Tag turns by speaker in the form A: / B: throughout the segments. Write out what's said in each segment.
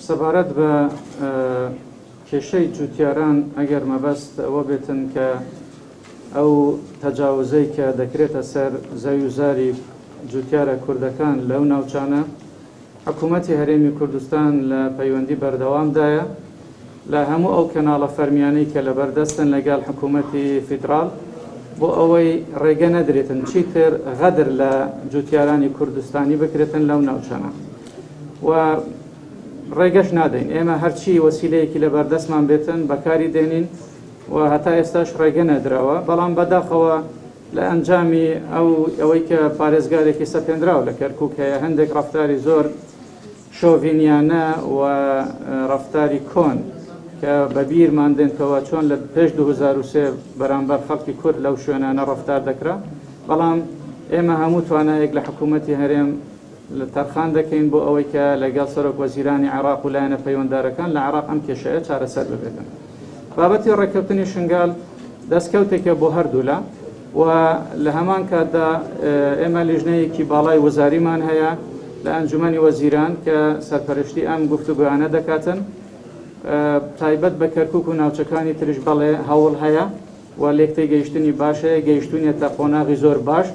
A: سەبارەت بە کێشەی جوتیاران ئەگەر مەبەست ئەوە بێتن کە ئەو تەجاوزەی کە دەکرێتە سەر زەوی و زاری جوتیارە کوردەکان لەو ناوچانە، حکوومەتی هەرێمی کوردستان لە پەیوەندی بەردەوامدایە لە هەموو ئەو کەناڵە فەرمیانەی کە لەبەردەستن لەگەڵ حکوومەتی فیدراڵ بۆ ئەوەی ڕێگە نەدرێتن چیتر غەدر لە جوتیارانی کوردستانی بکرێتن لەو ناوچانە و ڕێگەش نادەین. ئێمە هەرچی وەسیلەیەکی لەبەردەستمان بێتن بەکاری دێنین و هەتا ئێستاش ڕێگە نەدراوە، بەڵام بەداخەوە لە ئەنجامی ئەوەی کە پارێزگارێکی سەپێنراوە لە کەرکووک هەیە هەندێک ڕەفتاری زۆر شۆڤینیانە و ڕەفتاری کۆن کە بەبیرمان دێنکەوە چۆن لە پێش 2003 بەرامبەر خەڵکی کورد لەو شوێنانە ڕەفتار دەکرا، بەڵام ئێمە هەموو توانایەک لە حکوومەتی هەرێم لە تەرخان دەکەین بۆ ئەوەی کە لەگەڵ سەرۆک وەزیرانی عێراق و لایەنە پەیوەنددارەکان لە عێراق ئەم کێشەیە چارەسەر ببێتن. بابەتی ڕێککەوتنی شنگال دەستکەوتێکە بۆ هەردوولا و لە هەمان کاتدا ئێمە لیژنەیەکی باڵای وەزاریمان هەیە لە ئەنجومەنی وەزیران کە سەرپەرشتی ئەم گفتوگویانە دەکاتن، تایبەت بە کەرکووک و ناوچەکانی تریش بەڵێ هەوڵ هەیە و لێکتەی گەیشتنی باشەیە، گەیشتونیەتە قۆناغی زۆر باش.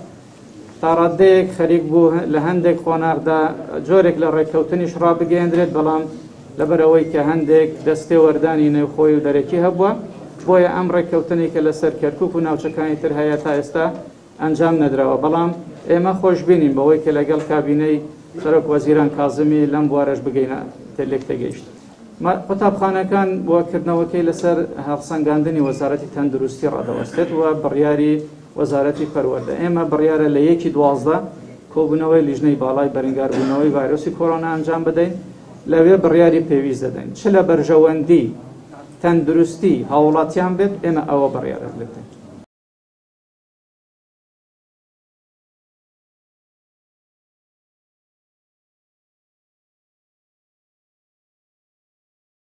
A: تا ڕادەیەک خەریک بوو لە هەندێک قۆناغدا جۆرێک لە ڕێککەوتنیش ڕابگەیەندرێت، بەڵام لەبەرەوەی کە هەندێک دەستێ وەردانی نێوخۆی و دەرەکی هەبووە، بۆیە ئەم ڕێککەوتنی کە لەسەر کەرکووک و ناوچەکانی تر هەیە تا ئێستا ئەنجام نەدراوە. بەڵام ئێمە خۆش بینین بەوەی کە لەگەڵ کابینەی سەرۆک وەزیران کازمی لەم بوارەش بگەینە لێکتە گەیشت. قوتابخانەکان بۆکردنەوەکەی لەسەر هەڵسەنگاندنی وەزارەتی تەندروستی ڕادەوەستێت و بڕیاری وەزارەتی پەروەردە. ئێمە بڕیارە لە 1/12 کۆبوونەوەی لیژنەی باڵای بەرەنگاربوونەوەی ڤایرۆسی کۆڕۆنا ئەنجام بدەین، لەوێ بڕیاری پێویست دەدەین چ لە بەرژەوەندی تەندروستی هاوڵاتیان بێت، ئێمە ئەوە بڕیارە دەدەین.